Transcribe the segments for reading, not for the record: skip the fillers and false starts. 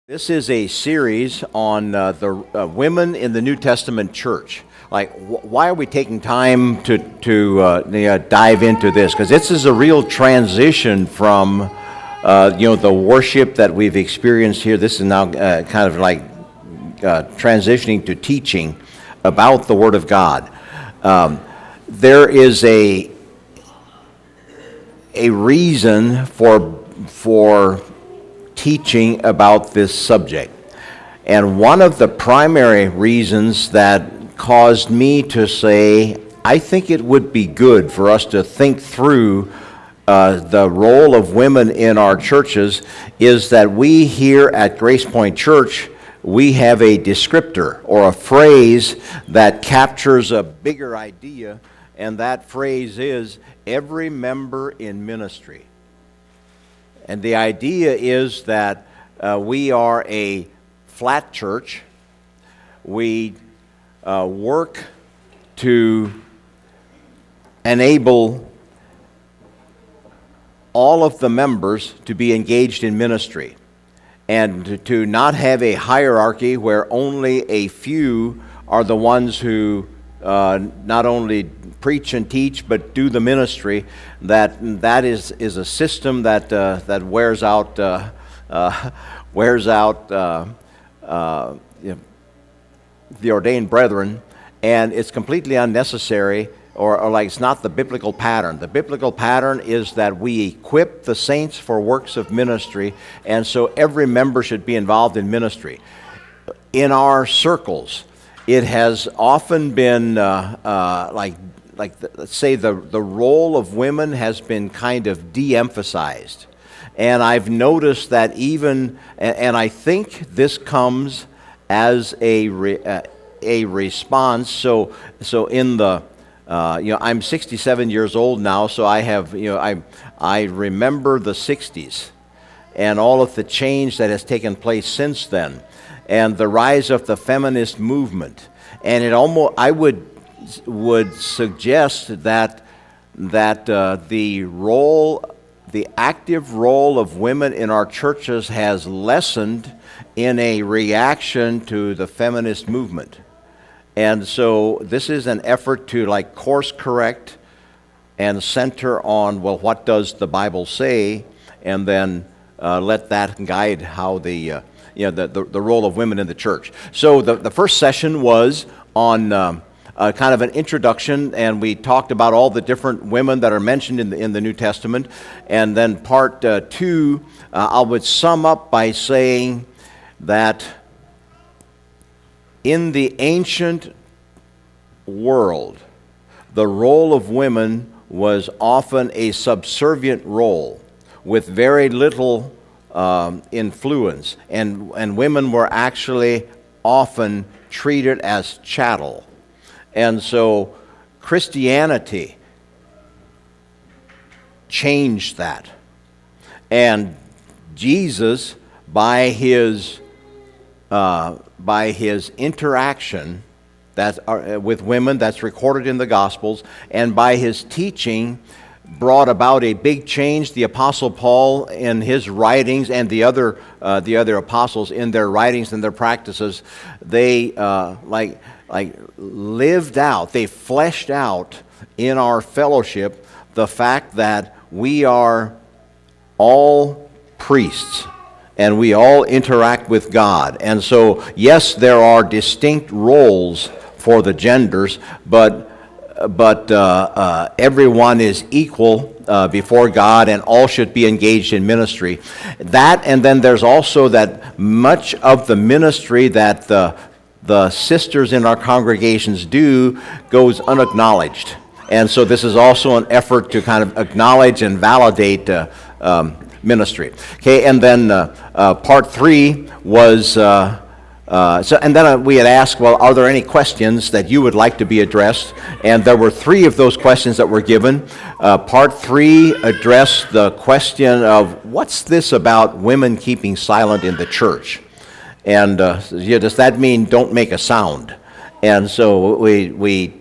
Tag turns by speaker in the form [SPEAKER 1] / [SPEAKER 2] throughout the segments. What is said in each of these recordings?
[SPEAKER 1] This is a series on the women in the New Testament church. Why are we taking time to dive into this? Because this is a real transition from, the worship that we've experienced here. This is now kind of like transitioning to teaching about the Word of God. There is a reason for teaching about this subject. And one of the primary reasons that caused me to say, I think it would be good for us to think through the role of women in our churches is that we here at Grace Point Church, we have a descriptor or a phrase that captures a bigger idea, and that phrase is every member in ministry. And the idea is that we are a flat church. We work to enable all of the members to be engaged in ministry and to not have a hierarchy where only a few are the ones who not only preach and teach, but do the ministry. That is a system that wears out the ordained brethren, and it's completely unnecessary, or like it's not the biblical pattern. The biblical pattern is that we equip the saints for works of ministry, and so every member should be involved in ministry. In our circles, it has often been let's say the role of women has been kind of de-emphasized. And I've noticed that even, and I think this comes as a response. So in the, I'm 67 years old now, so I have, I remember the 60s and all of the change that has taken place since then, and the rise of the feminist movement. And it almost, I would suggest that the active role of women in our churches has lessened in a reaction to the feminist movement. And so this is an effort to course correct and center on, well, what does the Bible say, and then let that guide how the role of women in the church. So the first session was on kind of an introduction, and we talked about all the different women that are mentioned in the New Testament. And then part two, I would sum up by saying that in the ancient world, the role of women was often a subservient role with very little influence, and women were actually often treated as chattel. And so Christianity changed that. And Jesus, by his interaction with women that's recorded in the Gospels, and by his teaching, brought about a big change. The Apostle Paul in his writings, and the other apostles in their writings and their practices, they lived out, they fleshed out in our fellowship the fact that we are all priests and we all interact with God. And so, yes, there are distinct roles for the genders, but everyone is equal before God, and all should be engaged in ministry. That, and then there's also that much of the ministry that the sisters in our congregations do goes unacknowledged. And so this is also an effort to kind of acknowledge and validate ministry. Okay, and then part three was, and then we had asked, well, are there any questions that you would like to be addressed? And there were three of those questions that were given. Part three addressed the question of, what's this about women keeping silent in the church? And does that mean don't make a sound? And so we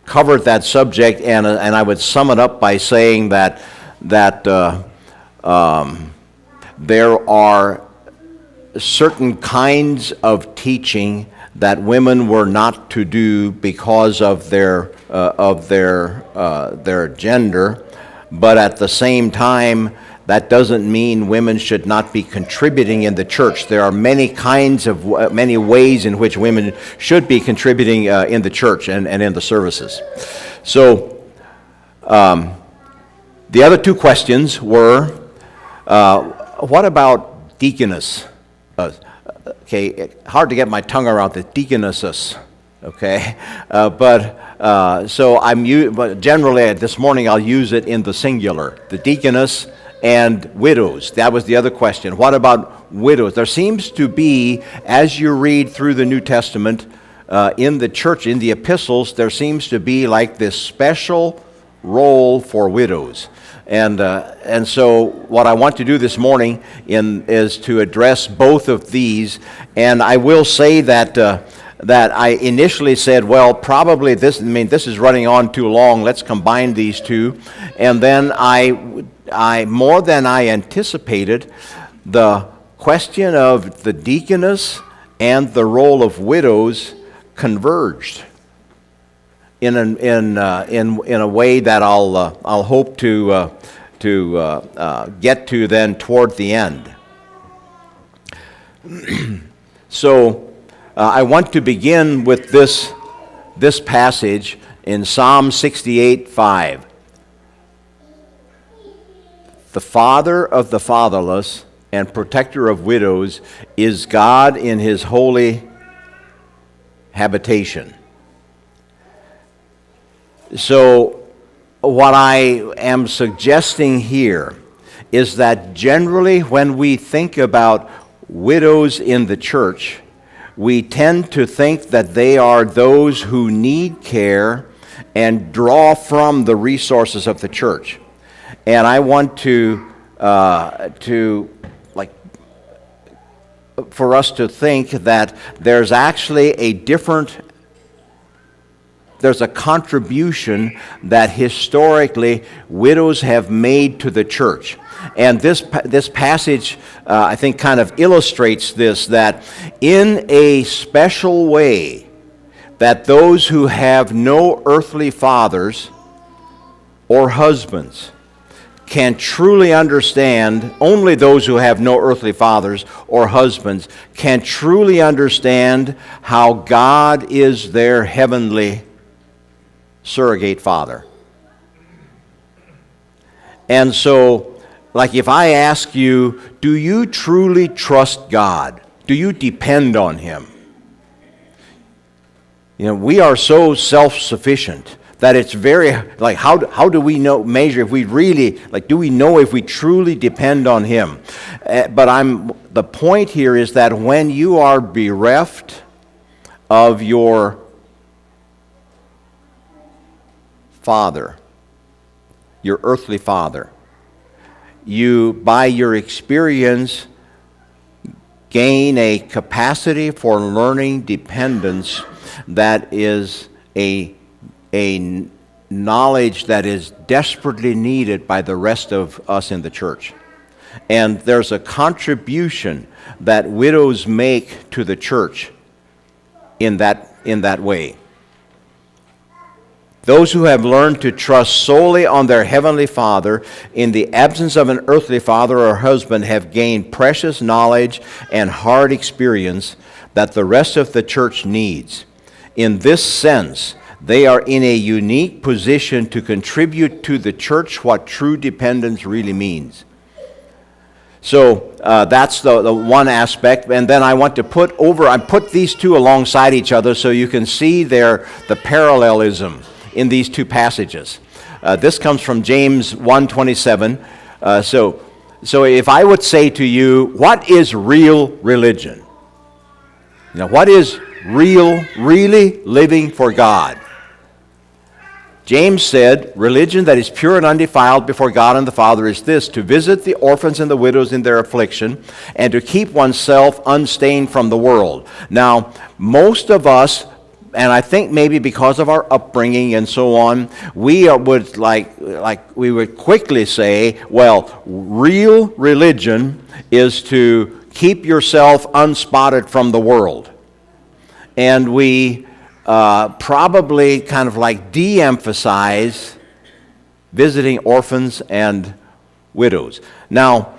[SPEAKER 1] covered that subject, and I would sum it up by saying that there are certain kinds of teaching that women were not to do because of their gender, but at the same time, that doesn't mean women should not be contributing in the church. There are many ways in which women should be contributing in the church and in the services. So, the other two questions were, what about deaconess? Okay, hard to get my tongue around the deaconesses. Okay, but generally this morning I'll use it in the singular. The deaconess and widows. That was the other question. What about widows? There seems to be, as you read through the New Testament, in the church, in the epistles, there seems to be like this special role for widows. And so what I want to do this morning is to address both of these. And I will say that I initially said, well, probably this is running on too long. Let's combine these two. And then I more than I anticipated, the question of the deaconess and the role of widows converged in a way that I'll hope to get to then toward the end. So I want to begin with this passage in Psalm 68:5. The father of the fatherless and protector of widows is God in his holy habitation. So what I am suggesting here is that generally when we think about widows in the church, we tend to think that they are those who need care and draw from the resources of the church. And I want for us to think that there's actually there's a contribution that historically widows have made to the church. And this passage, I think, kind of illustrates this, that in a special way, that those who have no earthly fathers or husbands can truly understand, only those who have no earthly fathers or husbands can truly understand how God is their heavenly surrogate father. And so, like if I ask you, do you truly trust God? Do you depend on Him? You know, we are so self-sufficient that it's very, like, how do we measure if we really, do we know if we truly depend on Him? But the point here is that when you are bereft of your father, your earthly father, you, by your experience, gain a capacity for learning dependence that is a knowledge that is desperately needed by the rest of us in the church. And there's a contribution that widows make to the church in that way. Those who have learned to trust solely on their heavenly Father in the absence of an earthly father or husband have gained precious knowledge and hard experience that the rest of the church needs. In this sense, they are in a unique position to contribute to the church what true dependence really means. So that's the one aspect, and then I want to put these two alongside each other so you can see the parallelism in these two passages. This comes from James 1:27. So if I would say to you, what is real religion? What is really living for God? James said, religion that is pure and undefiled before God and the Father is this: to visit the orphans and the widows in their affliction, and to keep oneself unstained from the world. Now, most of us, and I think maybe because of our upbringing and so on, we would we would quickly say, well, real religion is to keep yourself unspotted from the world. And we probably kind of like de-emphasize visiting orphans and widows. Now,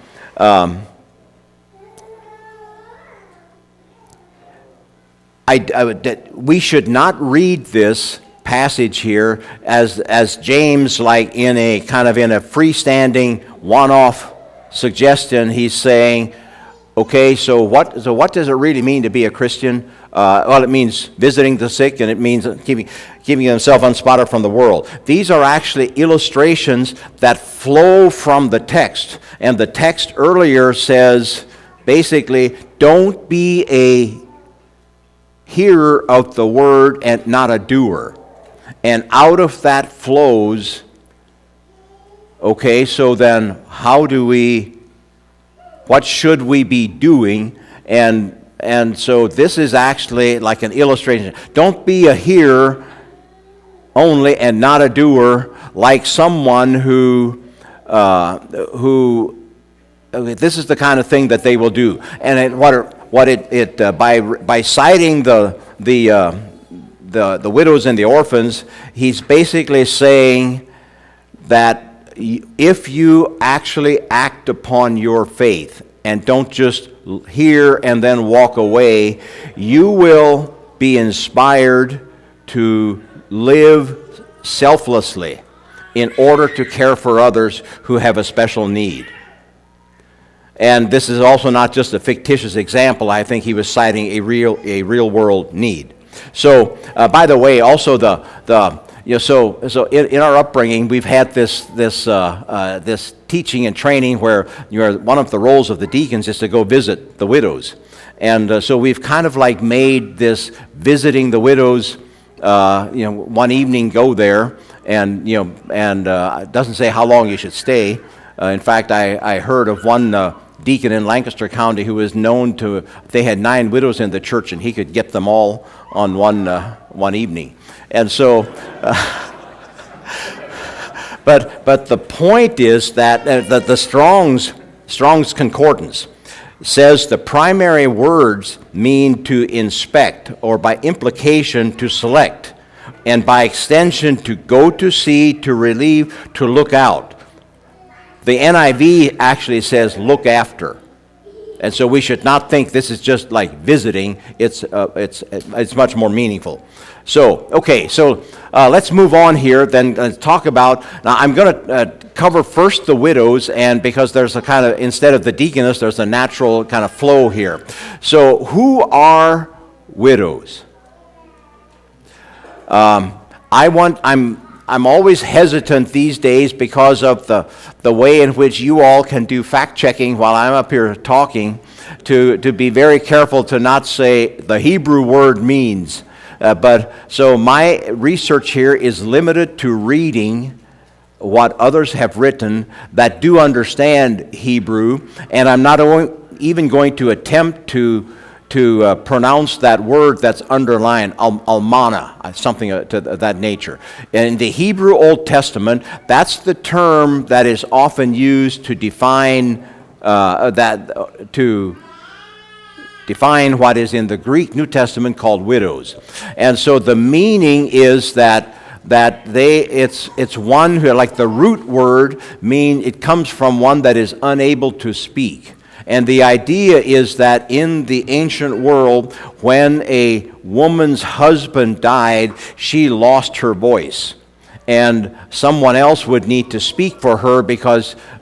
[SPEAKER 1] we should not read this passage here as James, like in a kind of in a freestanding one-off suggestion. He's saying, okay, so what does it really mean to be a Christian? Well, it means visiting the sick, and it means keeping themselves unspotted from the world. These are actually illustrations that flow from the text. And the text earlier says, basically, don't be a hearer of the word and not a doer. And out of that flows, okay, so then what should we be doing? And so this is actually like an illustration. Don't be a hearer only and not a doer, like someone who this is the kind of thing that they will do. And by citing the widows and the orphans, he's basically saying that if you actually act upon your faith and don't just hear and then walk away, you will be inspired to live selflessly in order to care for others who have a special need. And this is also not just a fictitious example. I think he was citing a real world need. So, by the way, also so in our upbringing, we've had this teaching and training where one of the roles of the deacons is to go visit the widows, and so we've kind of like made this visiting the widows. One evening go there, and it doesn't say how long you should stay. In fact, I heard of one deacon in Lancaster County who was known to, they had 9 widows in the church, and he could get them all on one evening. And so, but the point is that the Strong's Concordance says the primary words mean to inspect, or by implication to select, and by extension to go to see, to relieve, to look out. The NIV actually says look after. And so we should not think this is just like visiting. It's much more meaningful. So, okay, let's move on here, then talk about, now I'm going to cover first the widows, and because there's a kind of, instead of the deaconess, there's a natural kind of flow here. So, who are widows? I'm always hesitant these days because of the way in which you all can do fact-checking while I'm up here talking, to be very careful to not say the Hebrew word means. So my research here is limited to reading what others have written that do understand Hebrew, and I'm not even going to attempt to pronounce that word that's underlined, almana, something to that nature. In the Hebrew Old Testament, that's the term that is often used to define define what is in the Greek New Testament called widows. And so the meaning is that it's one who, like the root word it comes from one that is unable to speak. And the idea is that in the ancient world, when a woman's husband died, she lost her voice. And someone else would need to speak for her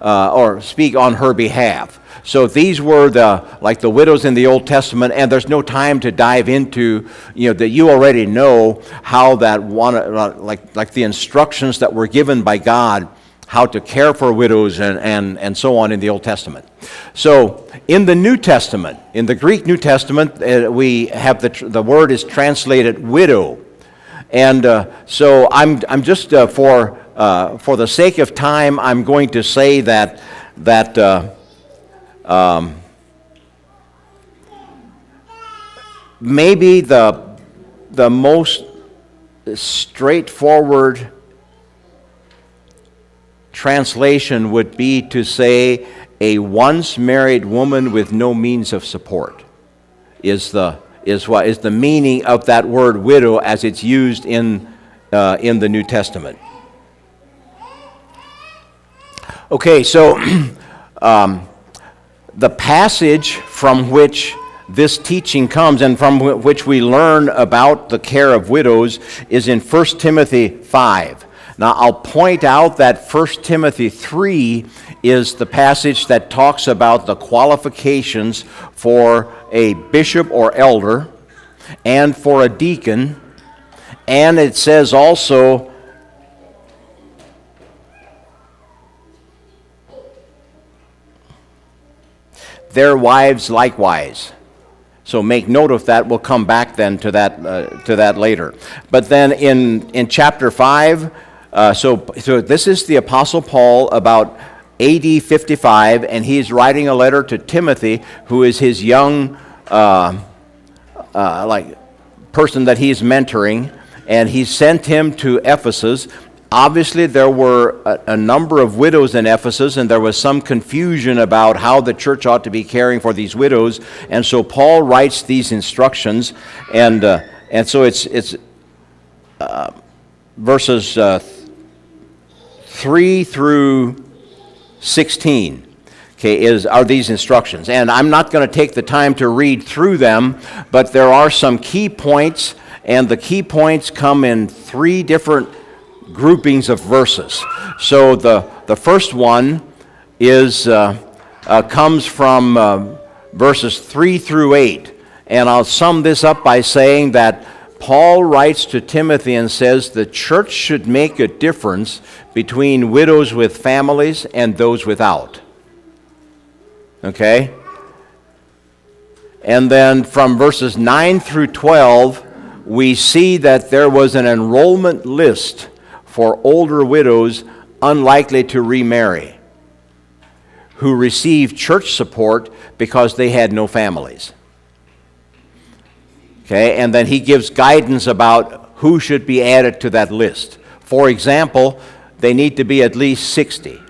[SPEAKER 1] or speak on her behalf. So these were the widows in the Old Testament, and there's no time to dive into, that you already know how that one, like the instructions that were given by God, how to care for widows and so on in the Old Testament. So in the New Testament, in the Greek New Testament, we have the word is translated widow. And so I'm just, for the sake of time, I'm going to say that maybe the most straightforward translation would be to say a once married woman with no means of support is the meaning of that word widow as it's used in the New Testament. Okay, so the passage from which this teaching comes and from which we learn about the care of widows is in 1 Timothy 5. Now, I'll point out that 1 Timothy 3 is the passage that talks about the qualifications for a bishop or elder and for a deacon, and it says also their wives likewise. So make note of that. We'll come back then to that later. But then in chapter 5, so this is the Apostle Paul about AD 55, and he's writing a letter to Timothy, who is his young person that he's mentoring, and he sent him to Ephesus. Obviously, there were a number of widows in Ephesus, and there was some confusion about how the church ought to be caring for these widows. And so Paul writes these instructions, and so it's verses 3 through 16. Okay, are these instructions. And I'm not going to take the time to read through them, but there are some key points, and the key points come in 3 different groupings of verses. So the first one is comes from verses 3 through 8. And I'll sum this up by saying that Paul writes to Timothy and says the church should make a difference between widows with families and those without. Okay? And then from verses 9 through 12, we see that there was an enrollment list for older widows unlikely to remarry, who received church support because they had no families. Okay, and then he gives guidance about who should be added to that list. For example, they need to be at least 60.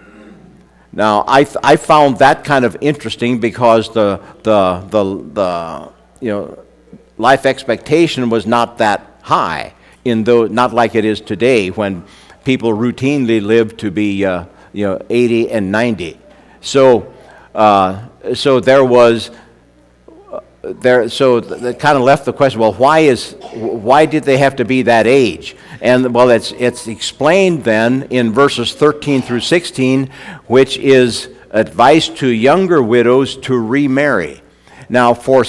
[SPEAKER 1] Now, I found that kind of interesting because the life expectation was not that high, not like it is today when people routinely live to be 80 and 90. So there was so that kind of left the question, well, why did they have to be that age? And well, it's explained then in verses 13 through 16, which is advice to younger widows to remarry. Now, for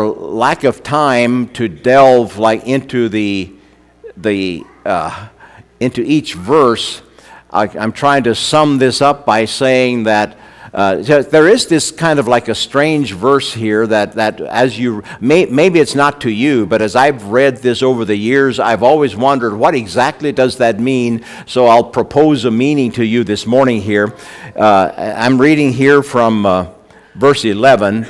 [SPEAKER 1] lack of time to delve into into each verse, I'm trying to sum this up by saying that there is this kind of like a strange verse here that as you, maybe it's not to you, but as I've read this over the years, I've always wondered what exactly does that mean, so I'll propose a meaning to you this morning here. I'm reading here from verse 11,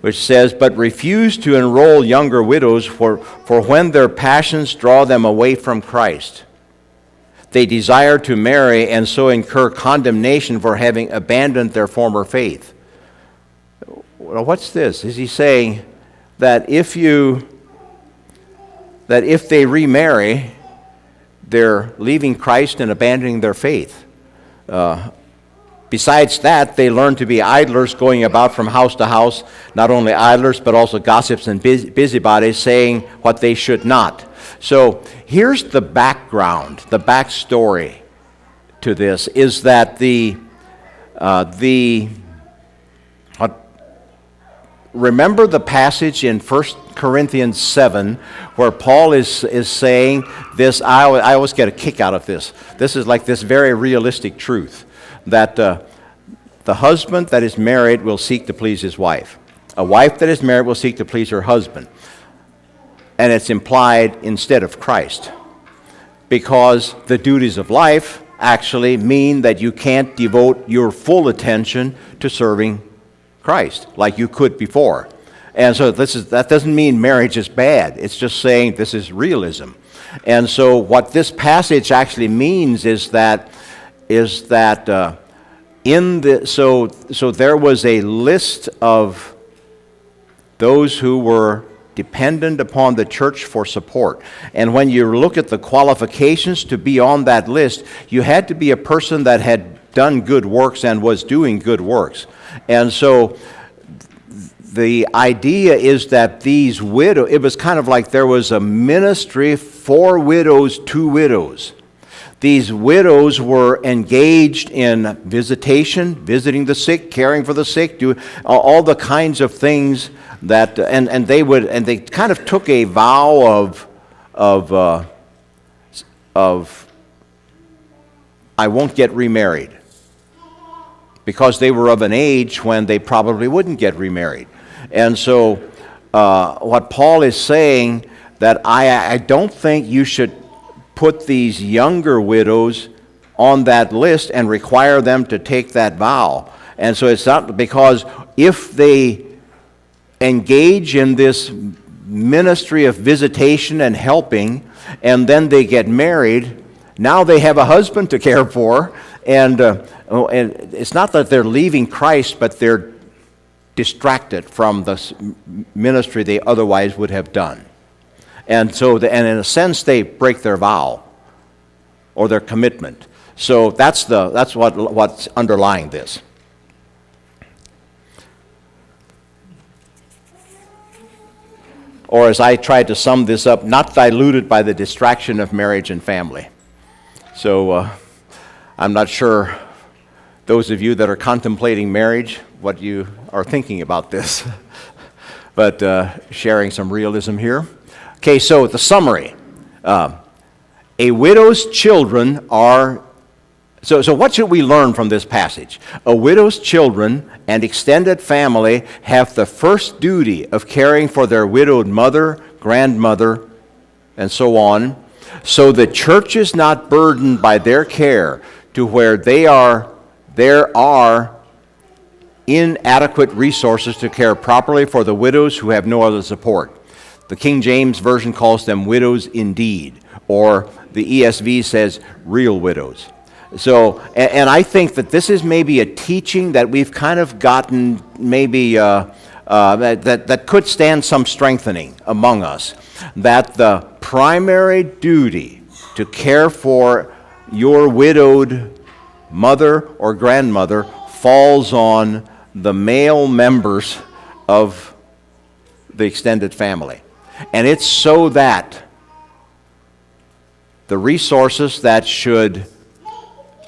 [SPEAKER 1] which says, "But refuse to enroll younger widows, for when their passions draw them away from Christ, they desire to marry and so incur condemnation for having abandoned their former faith." Well, what's this? Is he saying that if they remarry, they're leaving Christ and abandoning their faith? Besides that, they learn to be idlers, going about from house to house, not only idlers, but also gossips and busybodies, saying what they should not. So here's the background, the backstory to this, is that remember the passage in 1 Corinthians 7 where Paul is saying this. I always get a kick out of this. This is like this very realistic truth, that the husband that is married will seek to please his wife. A wife that is married will seek to please her husband. And it's implied instead of Christ, because the duties of life actually mean that you can't devote your full attention to serving Christ like you could before. And so that doesn't mean marriage is bad. It's just saying this is realism. And so what this passage actually means is that So there was a list of those who were dependent upon the church for support. And when you look at the qualifications to be on that list, you had to be a person that had done good works and was doing good works. And so the idea is that these widows, it was kind of like there was a ministry for widows to widows. These widows were engaged in visitation, visiting the sick, caring for the sick, do all the kinds of things that, and they kind of took a vow of I won't get remarried, because they were of an age when they probably wouldn't get remarried. And so what Paul is saying, that I don't think you should put these younger widows on that list and require them to take that vow. And so it's not, because if they engage in this ministry of visitation and helping, and then they get married, now they have a husband to care for, and it's not that they're leaving Christ, but they're distracted from the ministry they otherwise would have done. And so, and in a sense, they break their vow or their commitment. So that's what's underlying this. Or as I tried to sum this up, not diluted by the distraction of marriage and family. So I'm not sure, those of you that are contemplating marriage, what you are thinking about this. But sharing some realism here. Okay, so the summary. A widow's children are... So what should we learn from this passage? A widow's children and extended family have the first duty of caring for their widowed mother, grandmother, and so on, so the church is not burdened by their care to where there are inadequate resources to care properly for the widows who have no other support. The King James Version calls them widows indeed, or the ESV says real widows. So, and I think that this is maybe a teaching that we've kind of gotten maybe that could stand some strengthening among us, that the primary duty to care for your widowed mother or grandmother falls on the male members of the extended family. And it's so that the resources that should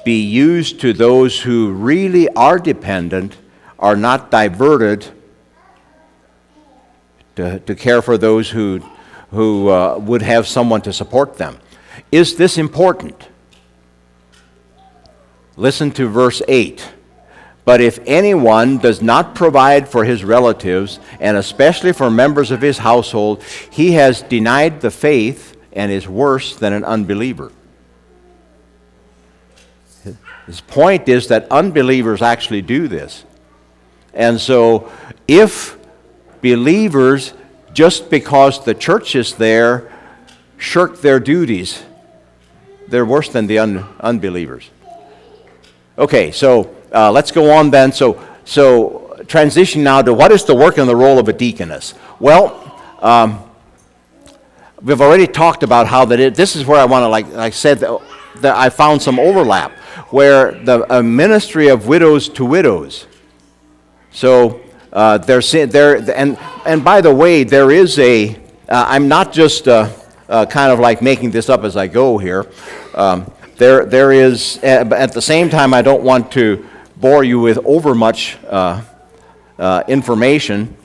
[SPEAKER 1] be used to those who really are dependent are not diverted to care for those who would have someone to support them. Is this important? Listen to verse 8. But if anyone does not provide for his relatives, and especially for members of his household, he has denied the faith and is worse than an unbeliever. His point is that unbelievers actually do this. And so if believers, just because the church is there, shirk their duties, they're worse than the unbelievers. Okay, so let's go on then. So transition now to what is the work and the role of a deaconess. Well, we've already talked about how this is where I want to, like I said, that I found some overlap, where the ministry of widows to widows. So and by the way, there is I'm not just kind of like making this up as I go here. There is, at the same time, I don't want to bore you with overmuch information,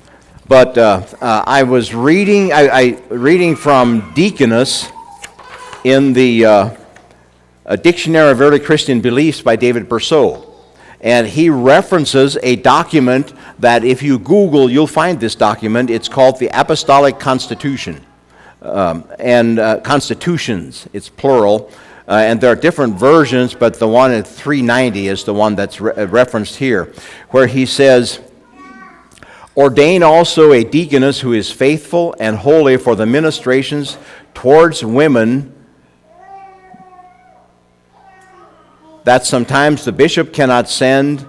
[SPEAKER 1] but I was reading from Deaconess in the A Dictionary of Early Christian Beliefs by David Berceau. And he references a document that if you Google, you'll find this document. It's called the Apostolic Constitution, and constitutions, it's plural. And there are different versions, but the one at 390 is the one that's referenced here, where he says, ordain also a deaconess who is faithful and holy for the ministrations towards women that sometimes the bishop cannot send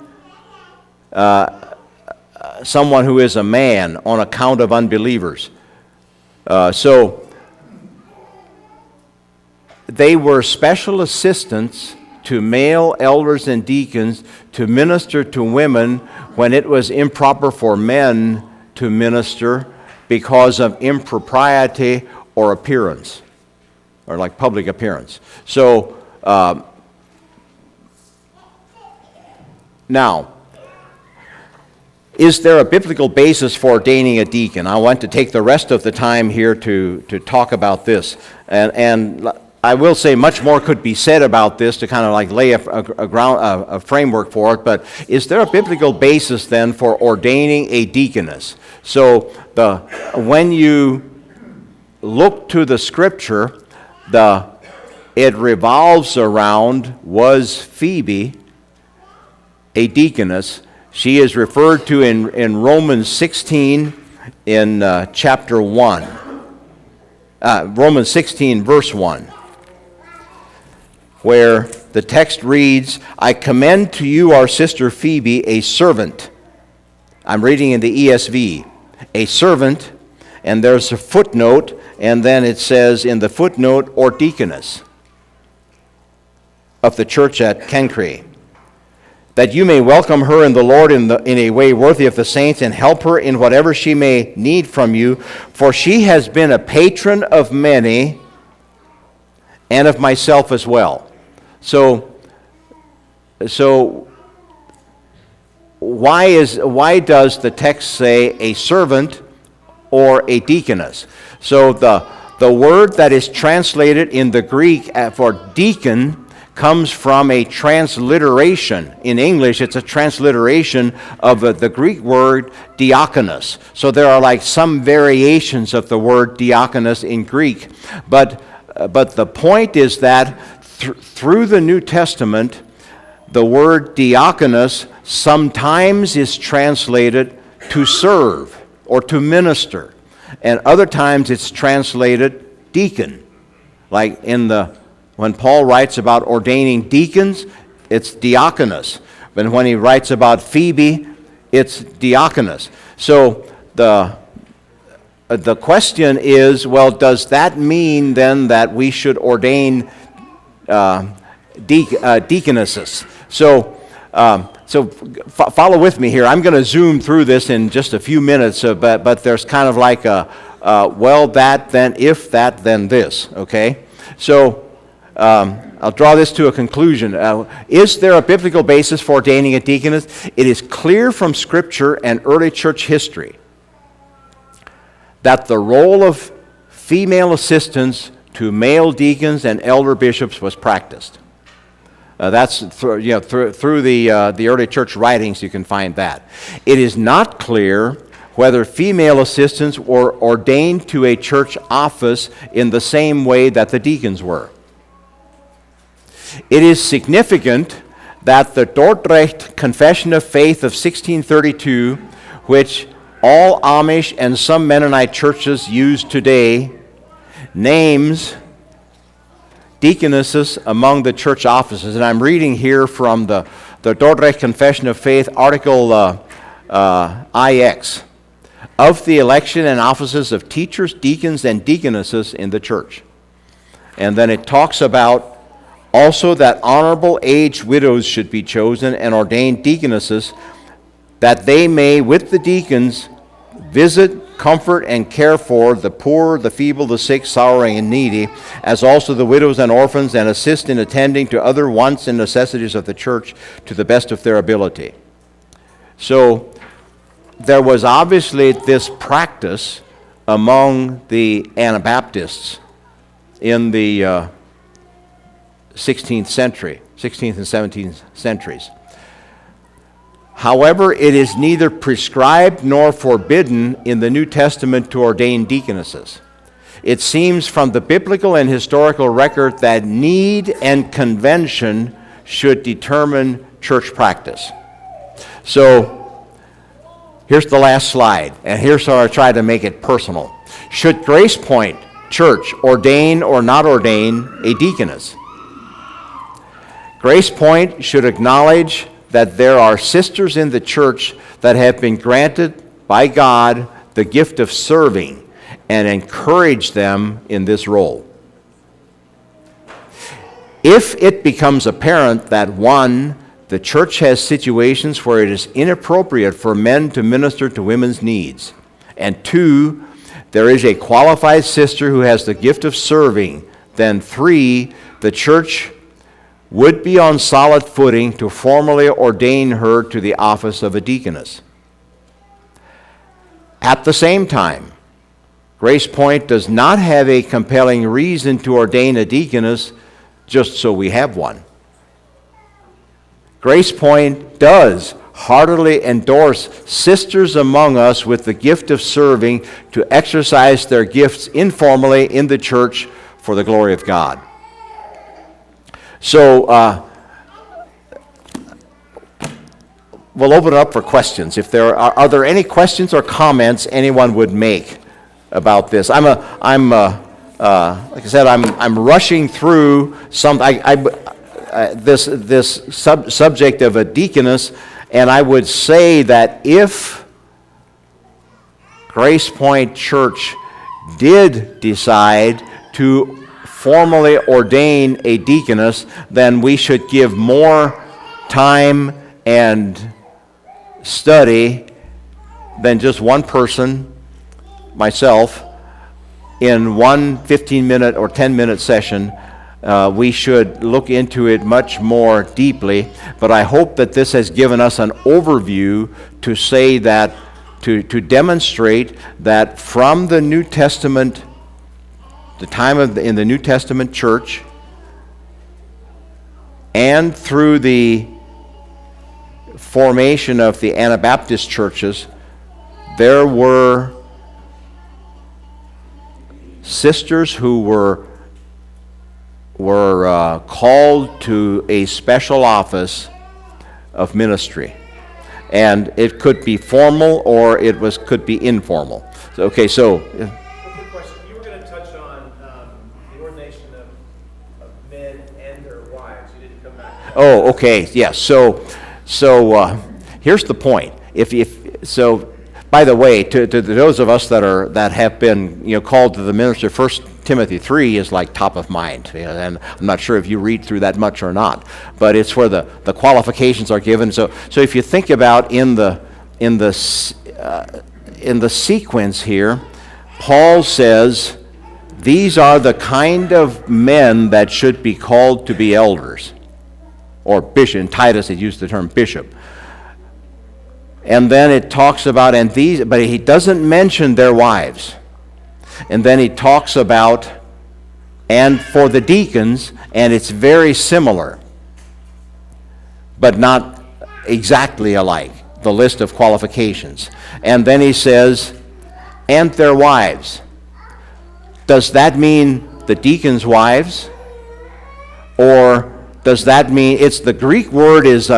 [SPEAKER 1] someone who is a man on account of unbelievers. So they were special assistants to male elders and deacons to minister to women when it was improper for men to minister because of impropriety or appearance, or like public appearance. So now, is there a biblical basis for ordaining a deacon? I want to take the rest of the time here to talk about this. And I will say much more could be said about this to kind of like lay a framework for it, but is there a biblical basis then for ordaining a deaconess? So when you look to the Scripture, it revolves around, was Phoebe a deaconess? She is referred to in Romans 16 in chapter 1. Romans 16 verse 1. Where the text reads, I commend to you our sister Phoebe, a servant. I'm reading in the ESV. A servant, and there's a footnote, and then it says in the footnote, or deaconess of the church at Cenchreae, that you may welcome her in the Lord in a way worthy of the saints, and help her in whatever she may need from you, for she has been a patron of many, and of myself as well. So why does the text say a servant or a deaconess? So the word that is translated in the Greek for deacon comes from a transliteration. In English, it's a transliteration of the Greek word diakonos. So there are like some variations of the word diakonos in Greek. But the point is that through the New Testament, the word diakonos sometimes is translated to serve or to minister, and other times it's translated deacon. Like when Paul writes about ordaining deacons, it's diakonos. But when he writes about Phoebe, it's diakonos. So the question is, well, does that mean then that we should ordain deaconesses? So follow with me here. I'm going to zoom through this in just a few minutes, but there's kind of like well, that, then, if that, then this, okay? So I'll draw this to a conclusion. Is there a biblical basis for ordaining a deaconess? It is clear from Scripture and early church history that the role of female assistants to male deacons and elder bishops was practiced. That's through the early church writings you can find that. It is not clear whether female assistants were ordained to a church office in the same way that the deacons were. It is significant that the Dordrecht Confession of Faith of 1632, which all Amish and some Mennonite churches use today, names deaconesses among the church offices. And I'm reading here from the Dordrecht Confession of Faith, Article IX, of the election and offices of teachers, deacons, and deaconesses in the church. And then it talks about also that honorable aged widows should be chosen and ordained deaconesses, that they may, with the deacons, visit, comfort, and care for the poor, the feeble, the sick, sorrowing, and needy, as also the widows and orphans, and assist in attending to other wants and necessities of the church to the best of their ability. So there was obviously this practice among the Anabaptists in the 16th and 17th centuries. However, it is neither prescribed nor forbidden in the New Testament to ordain deaconesses. It seems from the biblical and historical record that need and convention should determine church practice. So, here's the last slide, and here's how I try to make it personal. Should Grace Point Church ordain or not ordain a deaconess? Grace Point should acknowledge that there are sisters in the church that have been granted by God the gift of serving, and encourage them in this role. If it becomes apparent that, one, the church has situations where it is inappropriate for men to minister to women's needs, and two, there is a qualified sister who has the gift of serving, then three, the church would be on solid footing to formally ordain her to the office of a deaconess. At the same time, Grace Point does not have a compelling reason to ordain a deaconess just so we have one. Grace Point does heartily endorse sisters among us with the gift of serving to exercise their gifts informally in the church for the glory of God. So, we'll open it up for questions. If there are there any questions or comments anyone would make about this? Like I said, I'm rushing through this subject of a deaconess, and I would say that if Grace Point Church did decide to formally ordain a deaconess, then we should give more time and study than just one person, myself, in one 15-minute or 10-minute session. We should look into it much more deeply, but I hope that this has given us an overview to say that, to demonstrate that from the New Testament, the time in the New Testament church, and through the formation of the Anabaptist churches, there were sisters who were called to a special office of ministry, and it could be formal or could be informal. So, okay, so.
[SPEAKER 2] Quick question. You were going to touch on the ordination of men and their wives. You didn't come back to that.
[SPEAKER 1] Oh, okay, yes. So here's the point. By the way, to those of us that have been called to the ministry, 1 Timothy 3 is like top of mind, and I'm not sure if you read through that much or not, but it's where the qualifications are given. So if you think about in the sequence here, Paul says these are the kind of men that should be called to be elders, or bishop. In Titus, it used the term bishop. And then it talks about, but he doesn't mention their wives. And then he talks about, and for the deacons, and it's very similar, but not exactly alike, the list of qualifications. And then he says, and their wives. Does that mean the deacons' wives? Or does that mean, the Greek word is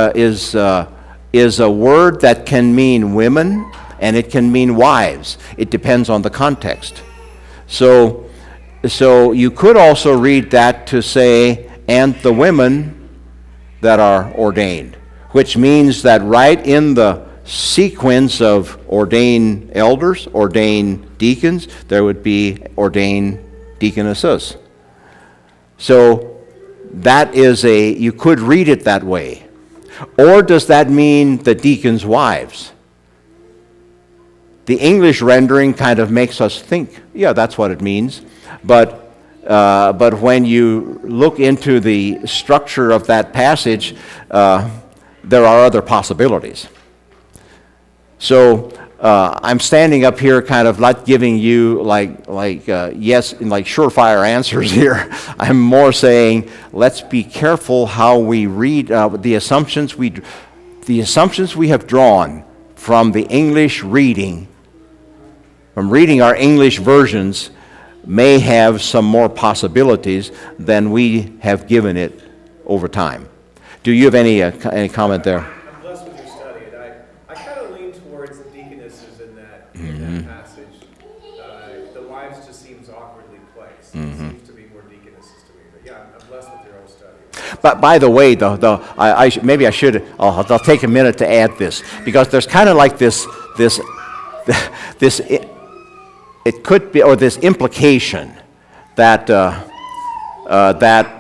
[SPEAKER 1] a word that can mean women, and it can mean wives. It depends on the context. So you could also read that to say, and the women that are ordained, which means that right in the sequence of ordained elders, ordained deacons, there would be ordained deaconesses. So that is you could read it that way. Or does that mean the deacons' wives? The English rendering kind of makes us think, yeah, that's what it means. But when you look into the structure of that passage, there are other possibilities. So I'm standing up here kind of not giving you yes, like surefire answers here. I'm more saying let's be careful how we read the assumptions we have drawn from the English reading, from reading our English versions, may have some more possibilities than we have given it over time. Do you have any comment there?
[SPEAKER 2] I'm blessed with your study, and I kind of lean towards the deaconesses in that passage. The wives just seems awkwardly placed. It seems to be more deaconesses to me, but Yeah, I'm blessed with your own study.
[SPEAKER 1] But by the way, maybe I should, I'll take a minute to add this, because there's kind of like this, it could be, or this implication that, that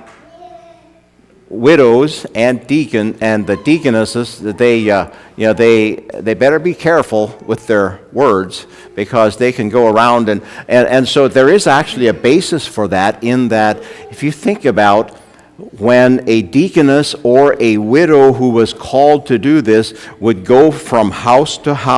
[SPEAKER 1] widows and the deaconesses, that they better be careful with their words, because they can go around and so there is actually a basis for that, in that if you think about when a deaconess or a widow who was called to do this would go from house to house